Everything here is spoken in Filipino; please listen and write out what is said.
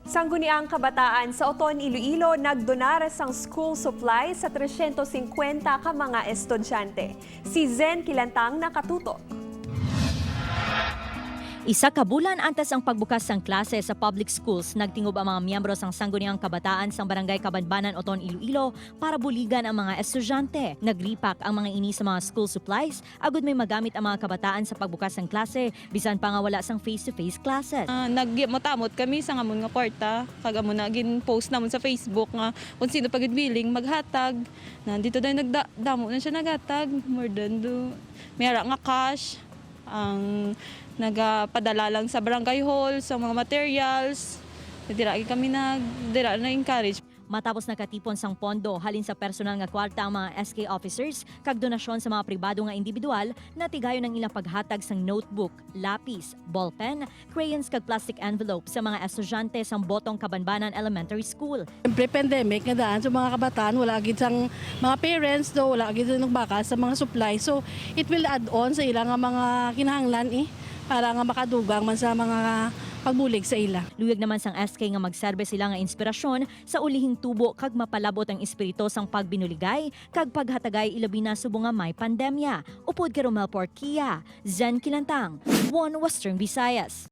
Sangguniang kabataan sa Oton, Iloilo nagdonar sang school supplies sa 350 ka mga estudyante. Si Zen Kilantang nakatutok. Isa ka bulan antes ang pagbukas ng klase sa public schools, nagtingob ang mga miyembro ng Sangguniang Kabataan sa Barangay Kabanbanan, Oton, Iloilo para buligan ang mga estudyante. Nagripak ang mga ini sa mga school supplies, agud may magamit ang mga kabataan sa pagbukas ng klase, bisan pa nga wala sang face-to-face classes. Nagmotamot kami sa ngamon nga kwarta, kag amo na gin post namon sa Facebook nga kung sino pagid billing maghatag. Nandito daw nagdamo na siya naghatag, more than do. Mayara nga cash ang nagapadala lang sa barangay hall sa mga materials. Dira kami na-encourage. Matapos nakatipon sang pondo halin sa personal nga kwarta ang mga SK officers kag donasyon sa mga pribado nga individual, natigayon ang ilang paghatag sang notebook, lapis, ballpen, crayons kag plastic envelope sa mga estudyante sang Botong Kabanbanan Elementary School. Siyempre, pandemic nga daan sa mga kabataan, wala agad sang mga parents do, wala agad nagbakal sa mga supply. So, it will add on sa ilang mga kinahanglan para nga makadugang man sa mga pagbulig sa ila. Luyag naman sang SK nga magserbe sila nga inspirasyon sa ulihing tubo kag mapalabot ang espiritu sang pagbinuligay kag paghatagay ilabi na subong nga may pandemya. Upod kay Romel Porquia, Zen Kilantang, One Western Visayas.